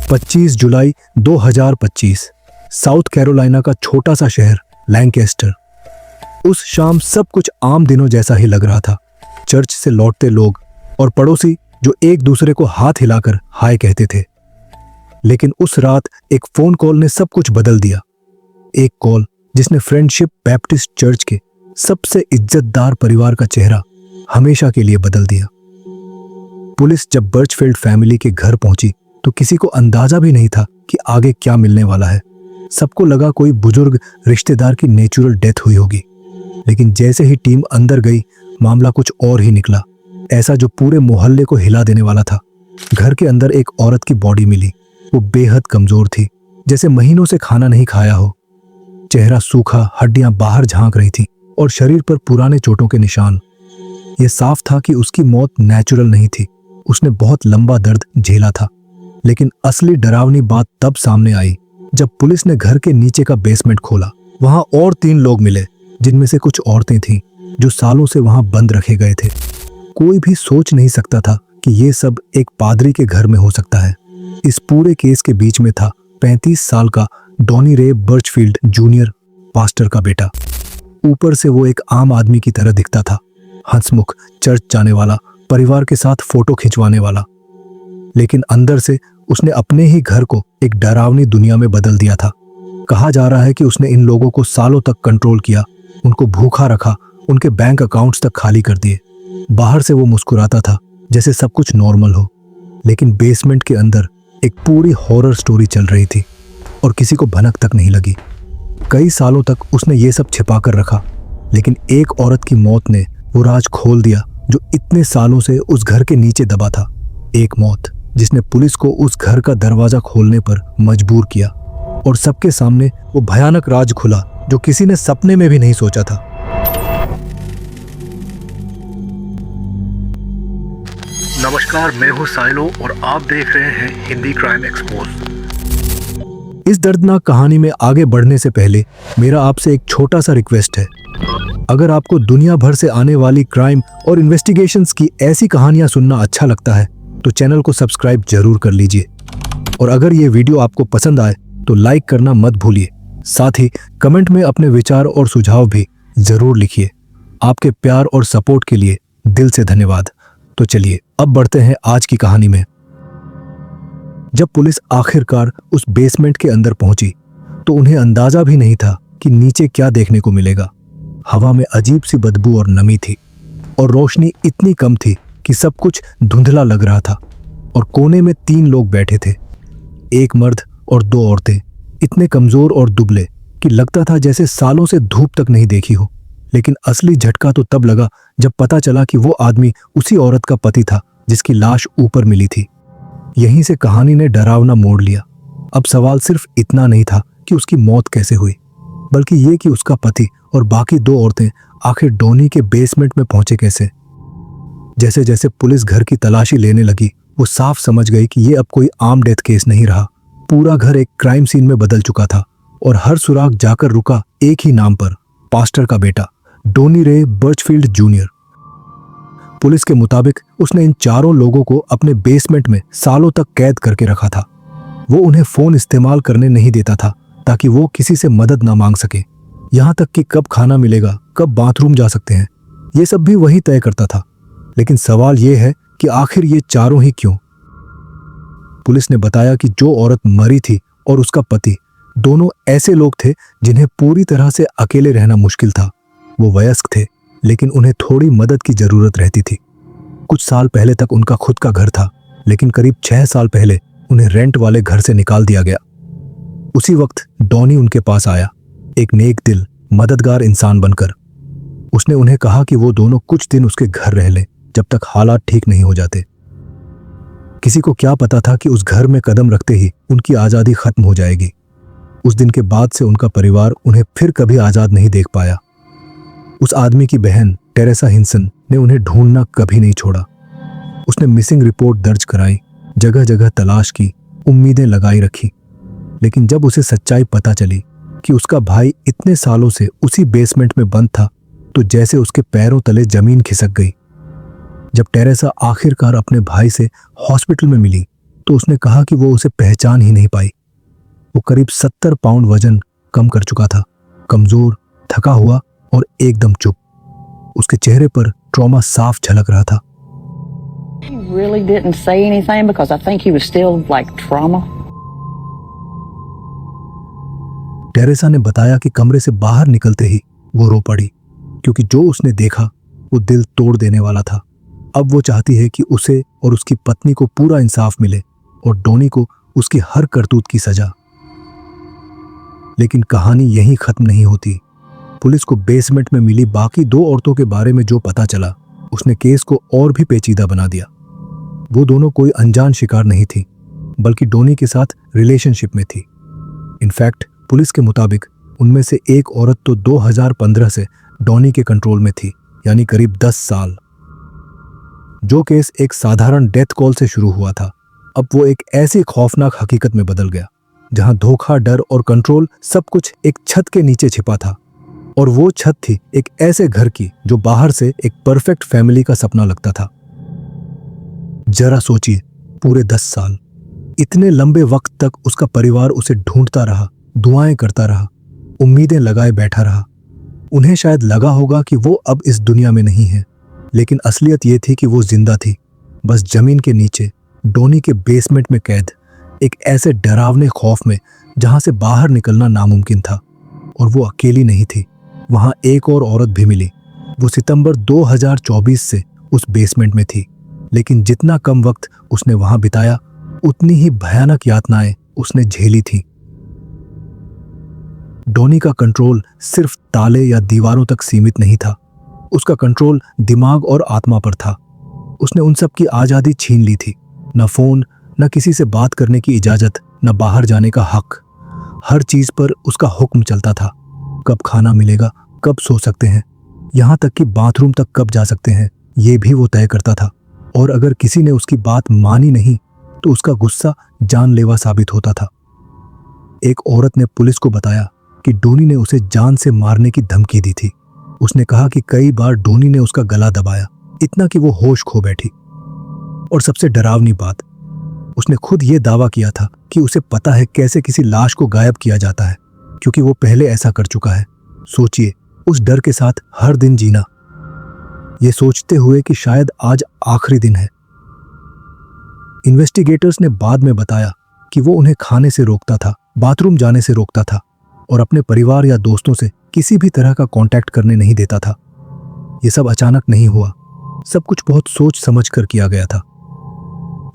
25 जुलाई 2025, south Carolina का छोटा सा शहर लैंकेस्टर। उस शाम सब कुछ आम दिनों जैसा ही लग रहा था। चर्च से लौटते लोग और पड़ोसी जो एक दूसरे को हाथ हिलाकर हाय कहते थे। लेकिन उस रात एक फोन कॉल ने सब कुछ बदल दिया। एक कॉल जिसने फ्रेंडशिप बैप्टिस्ट चर्च के सबसे इज्जतदार परिवार का चेहरा हमेशा के लिए बदल दिया। पुलिस जब बर्चफील्ड फैमिली के घर पहुंची तो किसी को अंदाजा भी नहीं था कि आगे क्या मिलने वाला है। सबको लगा कोई बुजुर्ग रिश्तेदार की नेचुरल डेथ हुई होगी, लेकिन जैसे ही टीम अंदर गई मामला कुछ और ही निकला, ऐसा जो पूरे मोहल्ले को हिला देने वाला था। घर के अंदर एक औरत की बॉडी मिली। वो बेहद कमजोर थी, जैसे महीनों से खाना नहीं खाया हो। चेहरा सूखा, हड्डियां बाहर झांक रही थी और शरीर पर पुराने चोटों के निशान। यह साफ था कि उसकी मौत नेचुरल नहीं थी, उसने बहुत लंबा दर्द झेला था। लेकिन असली डरावनी बात तब सामने आई जब पुलिस ने घर के नीचे का बेसमेंट खोला। वहां और 3 लोग मिले, जिनमें से कुछ औरतें थीं जो सालों से वहां बंद रखे गए थे। कोई भी सोच नहीं सकता था कि यह सब एक पादरी के घर में हो सकता है। इस पूरे केस के बीच में था 35 साल का डॉनी रे बर्चफील्ड जूनियर, पास्टर का बेटा। ऊपर से वो एक आम आदमी की तरह दिखता था, हंसमुख, चर्च जाने वाला, परिवार के साथ फोटो खिंचवाने वाला। लेकिन अंदर से उसने अपने ही घर को एक डरावनी दुनिया में बदल दिया था। कहा जा रहा है कि उसने इन लोगों को सालों तक कंट्रोल किया, उनको भूखा रखा, उनके बैंक अकाउंट्स तक खाली कर दिए। बाहर से वो मुस्कुराता था जैसे सब कुछ नॉर्मल हो, लेकिन बेसमेंट के अंदर एक पूरी हॉरर स्टोरी चल रही थी और किसी को भनक तक नहीं लगी। कई सालों तक उसने ये सब छिपा कर रखा, लेकिन एक औरत की मौत ने वो राज खोल दिया जो इतने सालों से उस घर के नीचे दबा था। एक मौत जिसने पुलिस को उस घर का दरवाजा खोलने पर मजबूर किया और सबके सामने वो भयानक राज खुला जो किसी ने सपने में भी नहीं सोचा था। नमस्कार, मैं हूं साइलो और आप देख रहे हैं हिंदी क्राइम एक्सपोज। इस दर्दनाक कहानी में आगे बढ़ने से पहले मेरा आपसे एक छोटा सा रिक्वेस्ट है। अगर आपको दुनिया भर से आने वाली क्राइम और इन्वेस्टिगेशंस की ऐसी कहानियां सुनना अच्छा लगता है तो चैनल को सब्सक्राइब जरूर कर लीजिए। और अगर ये वीडियो आपको पसंद आए तो लाइक करना मत भूलिए। साथ ही कमेंट में अपने विचार और सुझाव भी जरूर लिखिए। आपके प्यार और सपोर्ट के लिए दिल से धन्यवाद। तो चलिए अब बढ़ते हैं आज की कहानी में। जब पुलिस आखिरकार उस बेसमेंट के अंदर पहुंची तो उन्हें अंदाजा भी नहीं था कि नीचे क्या देखने को मिलेगा। हवा में अजीब सी बदबू और नमी थी और रोशनी इतनी कम थी कि सब कुछ धुंधला लग रहा था। और कोने में 3 लोग बैठे थे, एक मर्द और 2 औरतें, इतने कमजोर और दुबले कि लगता था जैसे सालों से धूप तक नहीं देखी हो। लेकिन असली झटका तो तब लगा जब पता चला कि वो आदमी उसी औरत का पति था जिसकी लाश ऊपर मिली थी। यहीं से कहानी ने डरावना मोड़ लिया। अब सवाल सिर्फ इतना नहीं था कि उसकी मौत कैसे हुई, बल्कि ये कि उसका पति और बाकी 2 औरतें आखिर डॉनी के बेसमेंट में पहुंचे कैसे। जैसे जैसे पुलिस घर की तलाशी लेने लगी वो साफ समझ गई कि ये अब कोई आम डेथ केस नहीं रहा। पूरा घर एक क्राइम सीन में बदल चुका था और हर सुराग जाकर रुका एक ही नाम पर, पास्टर का बेटा डॉनी रे बर्चफील्ड जूनियर। पुलिस के मुताबिक उसने इन 4 लोगों को अपने बेसमेंट में सालों तक कैद करके रखा था। वो उन्हें फोन इस्तेमाल करने नहीं देता था ताकि वो किसी से मदद ना मांग सके। यहां तक कि कब खाना मिलेगा, कब बाथरूम जा सकते हैं, ये सब भी वही तय करता था। लेकिन सवाल यह है कि आखिर ये 4 ही क्यों? पुलिस ने बताया कि जो औरत मरी थी और उसका पति दोनों ऐसे लोग थे जिन्हें पूरी तरह से अकेले रहना मुश्किल था। वो वयस्क थे, लेकिन उन्हें थोड़ी मदद की जरूरत रहती थी। कुछ साल पहले तक उनका खुद का घर था, लेकिन करीब 6 साल पहले उन्हें रेंट वाले घर से निकाल दिया गया। उसी वक्त डॉनी उनके पास आया, एक नेक दिल, मददगार इंसान बनकर। उसने उन्हें कहा कि वो दोनों कुछ दिन उसके घर रह लें जब तक हालात ठीक नहीं हो जाते। किसी को क्या पता था कि उस घर में कदम रखते ही उनकी आज़ादी खत्म हो जाएगी। उस दिन के बाद से उनका परिवार उन्हें फिर कभी आज़ाद नहीं देख पाया। उस आदमी की बहन टेरेसा हिंसन ने उन्हें ढूंढना कभी नहीं छोड़ा। उसने मिसिंग रिपोर्ट दर्ज कराई, जगह जगह तलाश की, उम्मीदें लगाई रखी। लेकिन जब उसे सच्चाई पता चली कि उसका भाई इतने सालों से उसी बेसमेंट में बंद था, तो जैसे उसके पैरों तले जमीन खिसक गई। जब टेरेसा आखिरकार अपने भाई से हॉस्पिटल में मिली तो उसने कहा कि वो उसे पहचान ही नहीं पाई। वो करीब 70 पाउंड वजन कम कर चुका था, कमजोर, थका हुआ और एकदम चुप। उसके चेहरे पर ट्रॉमा साफ झलक रहा था। He really didn't say anything because I think he was still like trauma. Teresa ने बताया कि कमरे से बाहर निकलते ही वो रो पड़ी, क्योंकि जो उसने देखा वो दिल तोड़ देने वाला था। अब वो चाहती है कि उसे और उसकी पत्नी को पूरा इंसाफ मिले और डोनी को उसकी हर करतूत की सजा। लेकिन कहानी यहीं खत्म नहीं होती। पुलिस को बेसमेंट में मिली बाकी 2 औरतों के बारे में जो पता चला, उसने केस को और भी पेचीदा बना दिया। वो दोनों कोई अनजान शिकार नहीं थी, बल्कि डोनी के साथ रिलेशनशिप में थी। इनफैक्ट पुलिस के मुताबिक उनमें से एक औरत तो 2015 से डोनी के कंट्रोल में थी, यानी करीब 10 साल। जो केस एक साधारण डेथ कॉल से शुरू हुआ था, अब वो एक ऐसी खौफनाक हकीकत में बदल गया, जहां धोखा, डर और कंट्रोल सब कुछ एक छत के नीचे छिपा था। और वो छत थी एक ऐसे घर की जो बाहर से एक परफेक्ट फैमिली का सपना लगता था। जरा सोचिए, पूरे 10 साल, इतने लंबे वक्त तक उसका परिवार उसे ढूंढता रहा, दुआएं करता रहा, उम्मीदें लगाए बैठा रहा। उन्हें शायद लगा होगा कि वो अब इस दुनिया में नहीं है, लेकिन असलियत ये थी कि वो जिंदा थी, बस जमीन के नीचे डोनी के बेसमेंट में कैद, एक ऐसे डरावने खौफ में जहां से बाहर निकलना नामुमकिन था। और वो अकेली नहीं थी, वहां एक और औरत भी मिली। वो सितंबर 2024 से उस बेसमेंट में थी, लेकिन जितना कम वक्त उसने वहां बिताया, उतनी ही भयानक यातनाएं उसने झेली थी। डोनी का कंट्रोल सिर्फ ताले या दीवारों तक सीमित नहीं था, उसका कंट्रोल दिमाग और आत्मा पर था। उसने उन सब की आजादी छीन ली थी, न फोन, न किसी से बात करने की इजाजत, न बाहर जाने का हक। हर चीज पर उसका हुक्म चलता था। कब खाना मिलेगा, कब सो सकते हैं, यहां तक कि बाथरूम तक कब जा सकते हैं, ये भी वो तय करता था। और अगर किसी ने उसकी बात मानी नहीं, तो उसका गुस्सा जानलेवा साबित होता था। एक औरत ने पुलिस को बताया कि डोनी ने उसे जान से मारने की धमकी दी थी। उसने कहा कि कई बार डोनी ने उसका गला दबाया, इतना कि वो होश खो बैठी। और सबसे डरावनी बात, उसने खुद ये दावा किया था कि उसे पता है कैसे किसी लाश को गायब किया जाता है, क्योंकि वो पहले ऐसा कर चुका है। सोचिए, उस डर के साथ हर दिन जीना, ये सोचते हुए कि शायद आज आखिरी दिन है। इन्वेस्टिगेटर्स ने बाद में बताया कि वो उन्हें खाने से रोकता था, बाथरूम जाने से रोकता था और अपने परिवार या दोस्तों से किसी भी तरह का कांटेक्ट करने नहीं देता था। ये सब अचानक नहीं हुआ, सब कुछ बहुत सोच समझ कर किया गया था।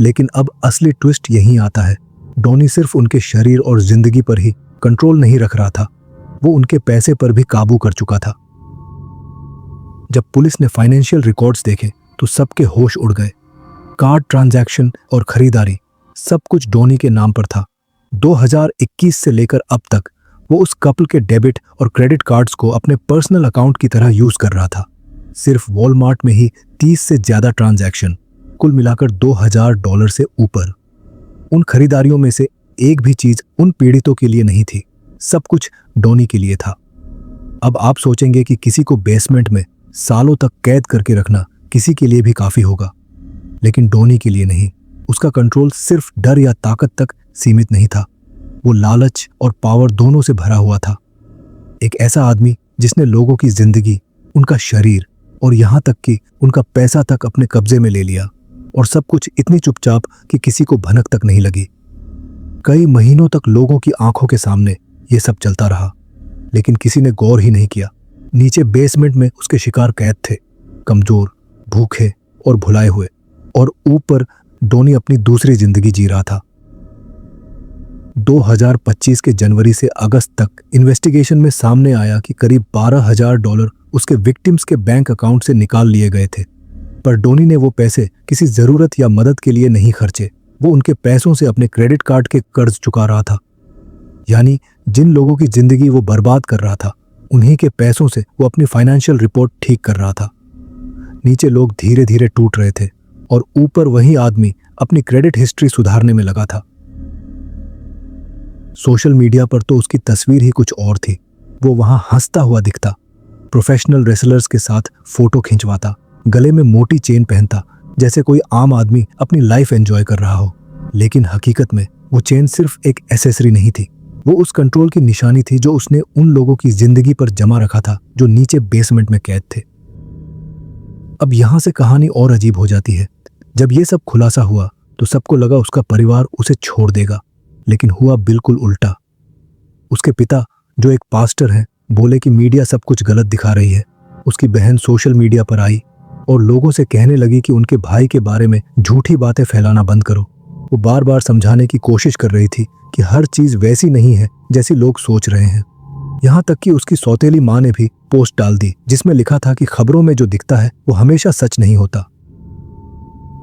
लेकिन अब असली ट्विस्ट यहीं आता है। डोनी सिर्फ उनके शरीर और जिंदगी पर ही कंट्रोल नहीं रख रहा था, वो उनके पैसे पर भी काबू कर चुका था। जब पुलिस ने फाइनेंशियल रिकॉर्ड्स देखे तो सबके होश उड़ गए। कार्ड ट्रांजैक्शन और खरीदारी, सब कुछ डोनी के नाम पर था। 2021 से लेकर अब तक वो उस कपल के डेबिट और क्रेडिट कार्ड्स को अपने पर्सनल अकाउंट की तरह यूज कर रहा था। सिर्फ वॉलमार्ट में ही 30 से ज्यादा ट्रांजैक्शन, कुल मिलाकर $2000 से ऊपर। उन खरीदारियों में से एक भी चीज उन पीड़ितों के लिए नहीं थी, सब कुछ डोनी के लिए था। अब आप सोचेंगे कि किसी को बेसमेंट में सालों तक कैद करके रखना किसी के लिए भी काफी होगा, लेकिन डोनी के लिए नहीं। उसका कंट्रोल सिर्फ डर या ताकत तक सीमित नहीं था, वो लालच और पावर दोनों से भरा हुआ था। एक ऐसा आदमी जिसने लोगों की जिंदगी, उनका शरीर और यहां तक कि उनका पैसा तक अपने कब्जे में ले लिया, और सब कुछ इतनी चुपचाप कि किसी को भनक तक नहीं लगी। कई महीनों तक लोगों की आंखों के सामने ये सब चलता रहा, लेकिन किसी ने गौर ही नहीं किया। नीचे बेसमेंट में उसके शिकार कैद थे, कमजोर, भूखे और भुलाए हुए, और ऊपर डोनी अपनी दूसरी जिंदगी जी रहा था। 2025 के जनवरी से अगस्त तक इन्वेस्टिगेशन में सामने आया कि करीब $12,000 उसके विक्टिम्स के बैंक अकाउंट से निकाल लिए गए थे, पर डोनी ने वो पैसे किसी जरूरत या मदद के लिए नहीं खर्चे। वो उनके पैसों से अपने क्रेडिट कार्ड के कर्ज चुका रहा था। यानी जिन लोगों की जिंदगी वो बर्बाद कर रहा था, उन्हीं के पैसों से वो अपनी फाइनेंशियल रिपोर्ट ठीक कर रहा था। नीचे लोग धीरे धीरे टूट रहे थे और ऊपर वही आदमी अपनी क्रेडिट हिस्ट्री सुधारने में लगा था। सोशल मीडिया पर तो उसकी तस्वीर ही कुछ और थी। वो वहां हंसता हुआ दिखता, प्रोफेशनल रेसलर्स के साथ फोटो खिंचवाता, गले में मोटी चेन पहनता, जैसे कोई आम आदमी अपनी लाइफ एंजॉय कर रहा हो। लेकिन हकीकत में वो चेन सिर्फ एक एसेसरी नहीं थी, वो उस कंट्रोल की निशानी थी जो उसने उन लोगों की जिंदगी पर जमा रखा था जो नीचे बेसमेंट में कैद थे। अब यहां से कहानी और अजीब हो जाती है। जब ये सब खुलासा हुआ तो सबको लगा उसका परिवार उसे छोड़ देगा, लेकिन हुआ बिल्कुल उल्टा। उसके पिता, जो एक पास्टर हैं, बोले कि मीडिया सब कुछ गलत दिखा रही है। उसकी बहन सोशल मीडिया पर आई और लोगों से कहने लगी कि उनके भाई के बारे में झूठी बातें फैलाना बंद करो। वो बार बार समझाने की कोशिश कर रही थी कि हर चीज वैसी नहीं है जैसी लोग सोच रहे हैं। यहाँ तक कि उसकी सौतेली माँ ने भी पोस्ट डाल दी जिसमें लिखा था कि खबरों में जो दिखता है वो हमेशा सच नहीं होता।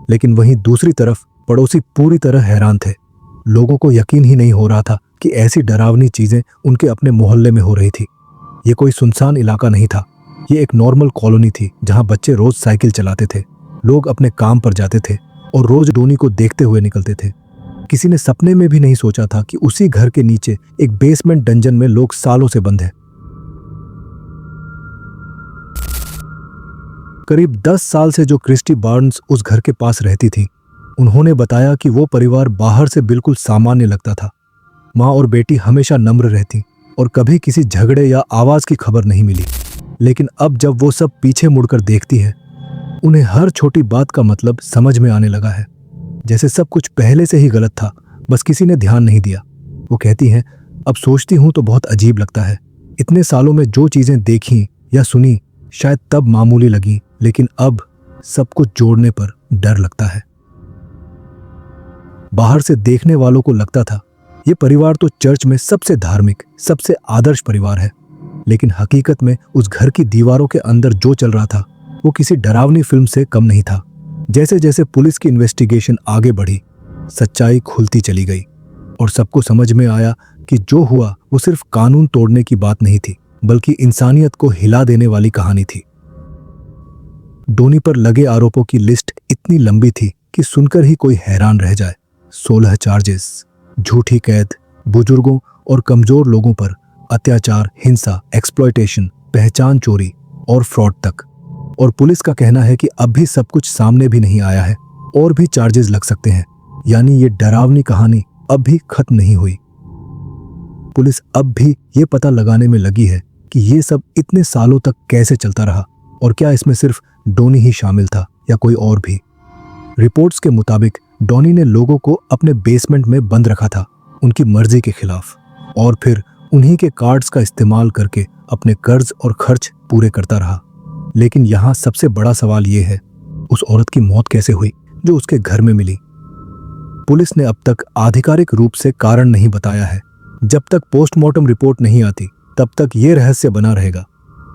लेकिन वहीं दूसरी तरफ पड़ोसी पूरी तरह हैरान थे। लोगों को यकीन ही नहीं हो रहा था कि ऐसी डरावनी चीजें उनके अपने मोहल्ले में हो रही थी। ये कोई सुनसान इलाका नहीं था, ये एक नॉर्मल कॉलोनी थी जहां बच्चे रोज साइकिल चलाते थे, लोग अपने काम पर जाते थे और रोज डोनी को देखते हुए निकलते थे। किसी ने सपने में भी नहीं सोचा था कि उसी घर के नीचे एक बेसमेंट डंजन में लोग सालों से बंद हैं। करीब 10 साल से जो क्रिस्टी बार्न्स उस घर के पास रहती थी, उन्होंने बताया कि वो परिवार बाहर से बिल्कुल सामान्य लगता था। माँ और बेटी हमेशा नम्र रहती और कभी किसी झगड़े या आवाज की खबर नहीं मिली। लेकिन अब जब वो सब पीछे मुड़कर देखती है, उन्हें हर छोटी बात का मतलब समझ में आने लगा है, जैसे सब कुछ पहले से ही गलत था, बस किसी ने ध्यान नहीं दिया। वो कहती हैं, अब सोचती हूं तो बहुत अजीब लगता है। इतने सालों में जो चीजें देखी या सुनी शायद तब मामूली लगी, लेकिन अब सब कुछ जोड़ने पर डर लगता है। बाहर से देखने वालों को लगता था ये परिवार तो चर्च में सबसे धार्मिक, सबसे आदर्श परिवार है, लेकिन हकीकत में उस घर की दीवारों के अंदर जो चल रहा था वो किसी डरावनी फिल्म से कम नहीं था। जैसे जैसे पुलिस की इन्वेस्टिगेशन आगे बढ़ी, सच्चाई खुलती चली गई और सबको समझ में आया कि जो हुआ वो सिर्फ कानून तोड़ने की बात नहीं थी, बल्कि इंसानियत को हिला देने वाली कहानी थी। डोनी पर लगे आरोपों की लिस्ट इतनी लंबी थी कि सुनकर ही कोई हैरान रह जाए। 16 चार्जेस, झूठी कैद, बुजुर्गों और कमजोर लोगों पर अत्याचार, हिंसा, एक्सप्लॉयटेशन, पहचान चोरी और फ्रॉड तक। और पुलिस का कहना है कि अब भी सब कुछ सामने भी नहीं आया है, और भी चार्जेस लग सकते हैं। यानी ये डरावनी कहानी अब भी खत्म नहीं हुई। पुलिस अब भी ये पता लगाने में लगी है कि ये सब इतने सालों तक कैसे चलता रहा और क्या इसमें सिर्फ डोनी ही शामिल था या कोई और भी। रिपोर्ट्स के मुताबिक डोनी ने लोगों को अपने बेसमेंट में बंद रखा था, उनकी मर्जी के खिलाफ, और फिर उन्हीं के कार्ड्स का इस्तेमाल करके अपने कर्ज और खर्च पूरे करता रहा। लेकिन यहाँ सबसे बड़ा सवाल ये है, उस औरत की मौत कैसे हुई जो उसके घर में मिली। पुलिस ने अब तक आधिकारिक रूप से कारण नहीं बताया है। जब तक पोस्टमार्टम रिपोर्ट नहीं आती तब तक ये रहस्य बना रहेगा।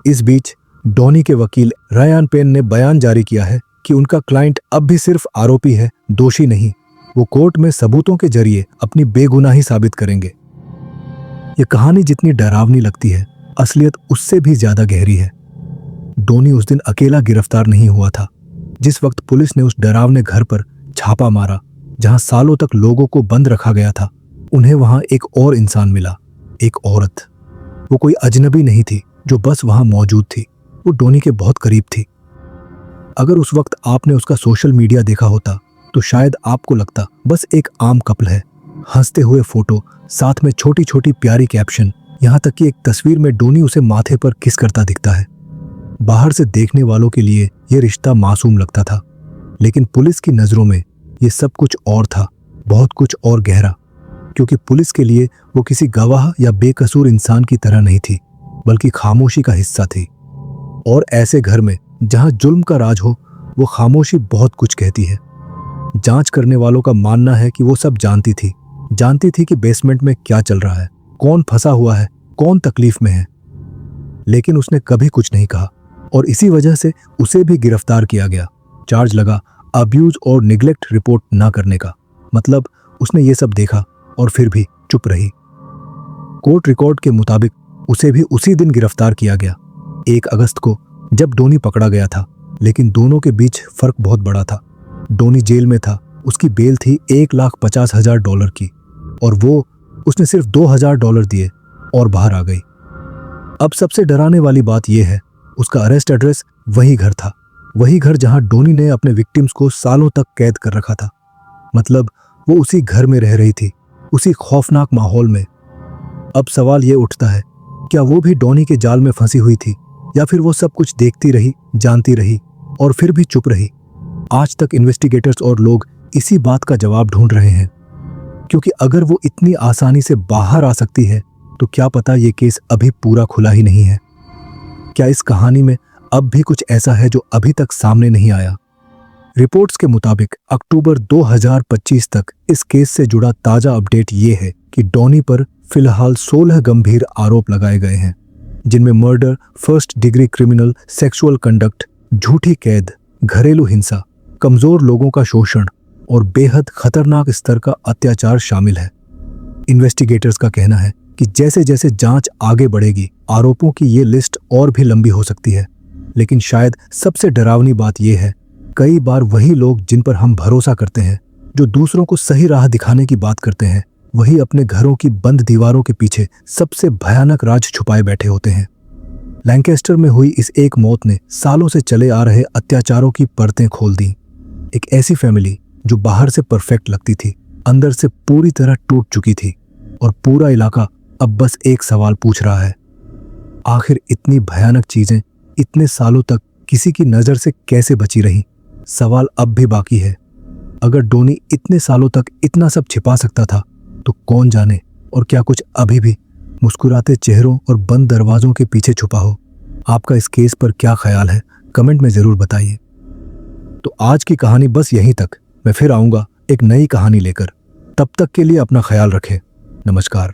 इस बीच डोनी के वकील रायन पेन ने बयान जारी किया है कि उनका क्लाइंट अब भी सिर्फ आरोपी है, दोषी नहीं। वो कोर्ट में सबूतों के जरिए अपनी बेगुनाही साबित करेंगे। ये कहानी जितनी डरावनी लगती है, असलियत उससे भी ज्यादा गहरी है। डोनी उस दिन अकेला गिरफ्तार नहीं हुआ था। जिस वक्त पुलिस ने उस डरावने घर पर छापा मारा जहां सालों तक लोगों को बंद रखा गया था, उन्हें वहां एक और इंसान मिला, एक औरत। वो कोई अजनबी नहीं थी जो बस वहां मौजूद थी, वो डोनी के बहुत करीब थी। अगर उस वक्त आपने उसका सोशल मीडिया देखा होता तो शायद आपको लगता बस एक आम कपल है। हंसते हुए फोटो, साथ में छोटी छोटी प्यारी कैप्शन, यहाँ तक कि एक तस्वीर में डोनी उसे माथे पर किस करता दिखता है। बाहर से देखने वालों के लिए यह रिश्ता मासूम लगता था, लेकिन पुलिस की नजरों में यह सब कुछ और था, बहुत कुछ और गहरा। क्योंकि पुलिस के लिए वो किसी गवाह या बेकसूर इंसान की तरह नहीं थी, बल्कि खामोशी का हिस्सा थी। और ऐसे घर में जहां जुल्म का राज हो, वो खामोशी बहुत कुछ कहती है। जांच करने वालों का मानना है कि वो सब जानती थी कि बेसमेंट में क्या चल रहा है, कौन फंसा हुआ है, कौन तकलीफ में है, लेकिन उसने कभी कुछ नहीं कहा और इसी वजह से उसे भी गिरफ्तार किया गया। चार्ज लगा अब्यूज और निगलेक्ट रिपोर्ट ना करने का। मतलब उसने ये सब देखा और फिर भी चुप रही। कोर्ट रिकॉर्ड के मुताबिक उसे भी उसी दिन गिरफ्तार किया गया, 1 अगस्त को, जब डोनी पकड़ा गया था। लेकिन दोनों के बीच फर्क बहुत बड़ा था। डोनी जेल में था, उसकी बेल थी $1,50,000 की, और उसने सिर्फ $2,000 दिए और बाहर आ गई। अब सबसे डराने वाली बात यह है, उसका अरेस्ट एड्रेस वही घर था, वही घर जहां डोनी ने अपने विक्टिम्स को सालों तक कैद कर रखा था। मतलब वो उसी घर में रह रही थी, उसी खौफनाक माहौल में। अब सवाल ये उठता है, क्या वो भी डॉनी के जाल में फंसी हुई थी, या फिर वो सब कुछ देखती रही, जानती रही और फिर भी चुप रही? आज तक इन्वेस्टिगेटर्स और लोग इसी बात का जवाब ढूंढ रहे हैं, क्योंकि अगर वो इतनी आसानी से बाहर आ सकती है तो क्या पता ये केस अभी पूरा खुला ही नहीं है। क्या इस कहानी में अब भी कुछ ऐसा है जो अभी तक सामने नहीं आया? रिपोर्ट्स के मुताबिक अक्टूबर 2025 तक इस केस से जुड़ा ताजा अपडेट ये है कि डॉनी पर फिलहाल 16 गंभीर आरोप लगाए गए हैं, जिनमें murder, first degree criminal, sexual conduct, झूठी कैद, घरेलू हिंसा, कमजोर लोगों का शोषण और बेहद खतरनाक स्तर का अत्याचार शामिल है। इन्वेस्टिगेटर्स का कहना है कि जैसे जैसे जांच आगे बढ़ेगी, आरोपों की ये लिस्ट और भी लंबी हो सकती है। लेकिन शायद सबसे डरावनी बात यह है, कई बार वही लोग जिन पर हम भरोसा करते हैं, जो दूसरों को सही राह दिखाने की बात करते हैं, वही अपने घरों की बंद दीवारों के पीछे सबसे भयानक राज छुपाए बैठे होते हैं। लैंकेस्टर में हुई इस एक मौत ने सालों से चले आ रहे अत्याचारों की परतें खोल दी। एक ऐसी फैमिली जो बाहर से परफेक्ट लगती थी, अंदर से पूरी तरह टूट चुकी थी, और पूरा इलाका अब बस एक सवाल पूछ रहा है, आखिर इतनी भयानक चीजें इतने सालों तक किसी की नजर से कैसे बची रही? सवाल अब भी बाकी है। अगर डोनी इतने सालों तक इतना सब छिपा सकता था, तो कौन जाने और क्या कुछ अभी भी मुस्कुराते चेहरों और बंद दरवाजों के पीछे छुपा हो? आपका इस केस पर क्या ख्याल है, कमेंट में जरूर बताइए। तो आज की कहानी बस यहीं तक। मैं फिर आऊंगा एक नई कहानी लेकर। तब तक के लिए अपना ख्याल रखें। नमस्कार।